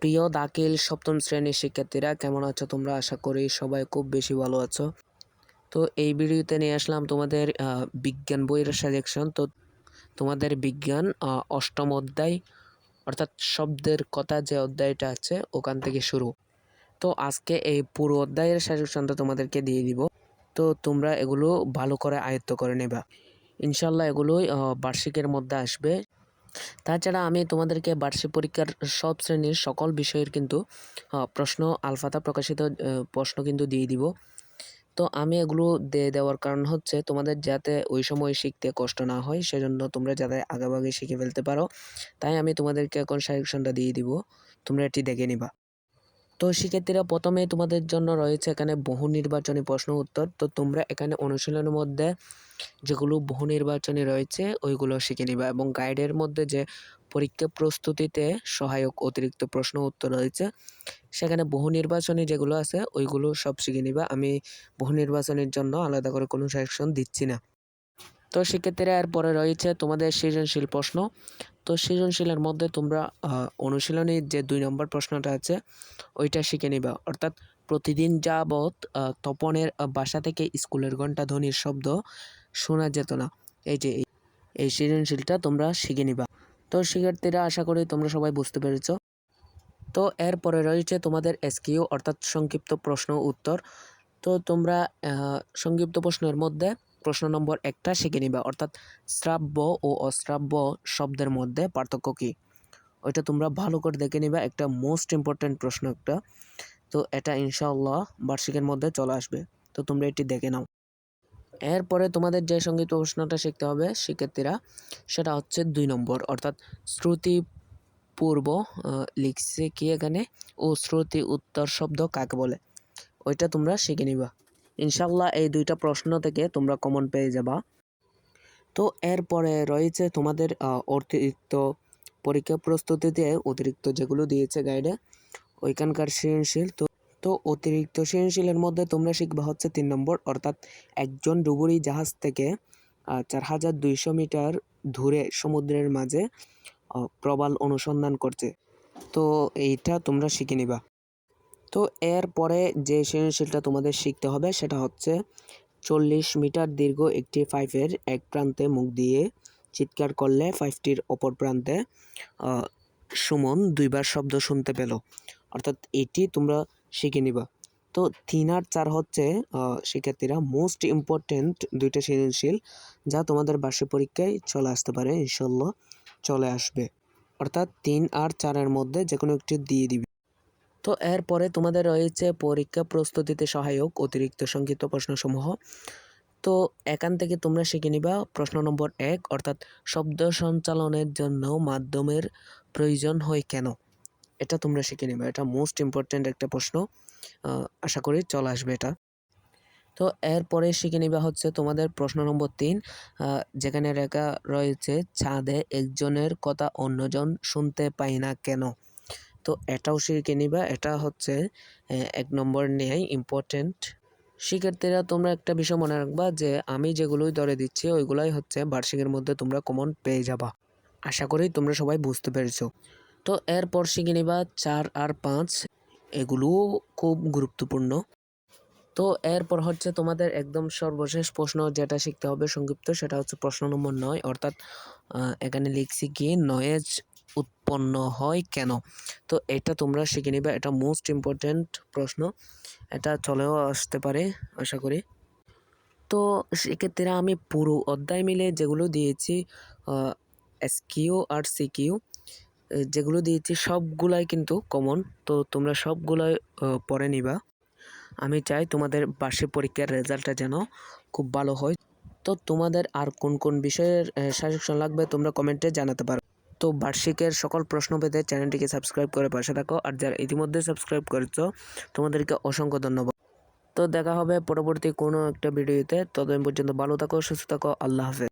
প্রিয় দাখিল সপ্তম শ্রেণীর শিক্ষার্থীরা কেমন আছো তোমরা? আশা করি সবাই খুব বেশি ভালো আছো। তো এই ভিডিওতে নিয়ে আসলাম তোমাদের বিজ্ঞান বইয়ের সাজেশন। তো তোমাদের বিজ্ঞান অষ্টম অধ্যায় অর্থাৎ শব্দের কথা যে অধ্যায়টা আছে ওখান থেকে শুরু। তো আজকে এই পুরো অধ্যায়ের সাজেশনটা তোমাদেরকে দিয়ে দিব। তো তোমরা এগুলো ভালো করে আয়ত্ত করে নেবা। ইনশাল্লাহ এগুলোই বার্ষিকের মধ্যে আসবে। তাছাড়া আমি তোমাদেরকে বার্ষিক পরীক্ষার সব শ্রেণীর সকল বিষয়ের কিন্তু প্রশ্ন আলফাতা প্রকাশিত প্রশ্ন কিন্তু দিয়ে দিব। তো আমি এগুলো দিয়ে দেওয়ার কারণ হচ্ছে তোমাদের যাতে ওই সময় শিখতে কষ্ট না হয়, সেজন্য তোমরা যাতে আগেভাগে শিখে ফেলতে পারো, তাই আমি তোমাদেরকে এখন সাজেশনটা দিয়ে দিব, তোমরা এটি দেখে নিবা। তো শিক্ষার্থীরা, প্রথমে তোমাদের জন্য রয়েছে এখানে বহু নির্বাচনী প্রশ্ন উত্তর। তো তোমরা এখানে অনুশীলনের মধ্যে যেগুলো বহু নির্বাচনী রয়েছে ওইগুলো শিখে নিবা, এবং গাইডের মধ্যে যে পরীক্ষা প্রস্তুতিতে সহায়ক অতিরিক্ত প্রশ্ন উত্তর রয়েছে সেখানে বহু নির্বাচনী যেগুলো আছে ওইগুলো সব শিখে নিবা। আমি বহু নির্বাচনের জন্য আলাদা করে কোনো সাজেশন দিচ্ছি না। তো শিক্ষার্থীরা, এরপরে রয়েছে তোমাদের সৃজনশীল প্রশ্ন। তো সৃজনশীলের মধ্যে তোমরা অনুশীলনী যে 2 নম্বর প্রশ্নটা আছে ওইটা শিখে নিবা। অর্থাৎ প্রতিদিন যাবৎ তপনের বাসা থেকে স্কুলের ঘণ্টা ধ্বনির শব্দ শোনা যেত না। এই সৃজনশীলটা তোমরা শিখে নিবা। তো শিক্ষার্থীরা, আশা করি তোমরা সবাই বুঝতে পেরেছো। তো এরপরে রয়েছে তোমাদের এসকিউ অর্থাৎ সংক্ষিপ্ত প্রশ্ন উত্তর। তো তোমরা সংক্ষিপ্ত প্রশ্নের মধ্যে প্রশ্ন নম্বর 1টা শিখে নিবা, অর্থাৎ শ্রাব্য ও অশ্রাব্য শব্দের মধ্যে পার্থক্য কী, ওইটা তোমরা ভালো করে দেখে নিবা। একটা মোস্ট ইম্পর্ট্যান্ট প্রশ্ন একটা। তো এটা ইনশাআল্লাহ বার্ষিকের মধ্যে চলে আসবে, তো তোমরা এটি দেখে নাও। এরপরে তোমাদের যে সংক্ষিপ্ত প্রশ্নটা শিখতে হবে শিক্ষার্থীরা, সেটা হচ্ছে 2 নম্বর, অর্থাৎ শ্রুতি পূর্ব লিখছে কি এখানে, ও শ্রুতি উত্তর শব্দ কাকে বলে, ওইটা তোমরা শিখে নিবা। ইনশাল্লাহ এই 2টা প্রশ্ন থেকে তোমরা কমন পেয়ে যাবা। তো এরপরে রয়েছে তোমাদের অতিরিক্ত পরীক্ষা প্রস্তুতিতে অতিরিক্ত যেগুলো দিয়েছে গাইডে ওইখানকার সৃজনশীল। তো অতিরিক্ত সৃজনশীলের মধ্যে তোমরা শিখবা হচ্ছে 3 নম্বর, অর্থাৎ একজন ডুবুরি জাহাজ থেকে 4200 মিটার দূরে সমুদ্রের মাঝে প্রবাল অনুসন্ধান করছে। তো এইটা তোমরা শিখে নিবা। তো এরপরে যে সৃজনশীলটা তোমাদের শিখতে হবে সেটা হচ্ছে 40 মিটার দীর্ঘ একটি পাইপের এক প্রান্তে মুখ দিয়ে চিৎকার করলে পাইপটির অপর প্রান্তে সুমন 2বার শব্দ শুনতে পেল, অর্থাৎ এটি তোমরা শিখে নিবা। তো 3 আর 4 হচ্ছে শিক্ষার্থীরা মোস্ট ইম্পর্টেন্ট 2টা সৃজনশীল, যা তোমাদের বার্ষিক পরীক্ষায় চলে আসতে পারে, ইনশাল্লাহ চলে আসবে। অর্থাৎ 3 আর 4-এর মধ্যে যে কোনো একটি দিয়ে দিবে। তো এরপরে তোমাদের রয়েছে পরীক্ষা প্রস্তুতিতে সহায়ক অতিরিক্ত সংক্ষিপ্ত প্রশ্নসমূহ। তো এখান থেকে তোমরা শিখে নিবা প্রশ্ন নম্বর 1, অর্থাৎ শব্দ সঞ্চালনের জন্য মাধ্যমের প্রয়োজন হয় কেন, এটা তোমরা শিখে নিবা। এটা মোস্ট ইম্পর্ট্যান্ট একটা প্রশ্ন, আশা করি চলে আসবে এটা। তো এরপরে শিখে নিবা হচ্ছে তোমাদের প্রশ্ন নম্বর 3, যেখানে লেখা রয়েছে ছাদে একজনের কথা অন্যজন শুনতে পায় না কেন। তো এটাও শিখে নিবা, এটা হচ্ছে 1 নম্বর নেয় ইম্পর্টেন্ট। শিক্ষার্থীরা, তোমরা একটা বিষয় মনে রাখবা যে আমি যেগুলোই ধরে দিচ্ছি ওইগুলাই হচ্ছে বার্ষিকের মধ্যে তোমরা কমন পেয়ে যাবা। আশা করি তোমরা সবাই বুঝতে পেরেছো। তো এরপর শিখে নিবা 4 আর 5, এগুলো খুব গুরুত্বপূর্ণ। তো এরপর হচ্ছে তোমাদের একদম সর্বশেষ প্রশ্ন যেটা শিখতে হবে সংক্ষিপ্ত, সেটা হচ্ছে প্রশ্ন নম্বর 9, অর্থাৎ এখানে লিখছি কি নয়েজ উৎপন্ন হয় কেন। তো এটা তোমরা শিখে নিবে, এটা মোস্ট ইম্পর্ট্যান্ট প্রশ্ন, এটা চলেও আসতে পারে আশা করি। তো সেক্ষেত্রে আমি পুরো অধ্যায় মিলে যেগুলো দিয়েছি এসকিউ আর সিকিউ যেগুলো দিয়েছি সবগুলাই কিন্তু কমন। তো তোমরা সবগুলাই পড়ে নিবা। আমি চাই তোমাদের বার্ষিক পরীক্ষার রেজাল্টটা যেন খুব ভালো হয়। তো তোমাদের আর কোন কোন বিষয়ের সাজেশন লাগবে তোমরা কমেন্টে জানাতে পারো। তো বার্ষিকের সকল প্রশ্ন পেতে চ্যানেলটিকে সাবস্ক্রাইব করে পাশে থাকো, আর যারা ইতিমধ্যে সাবস্ক্রাইব করেছো তোমাদেরকে অসংখ্য ধন্যবাদ। তো দেখা হবে পরবর্তী কোনো একটা ভিডিওতে, ততদিন পর্যন্ত ভালো থাকো, সুস্থ থাকো, আল্লাহ হাফেজ।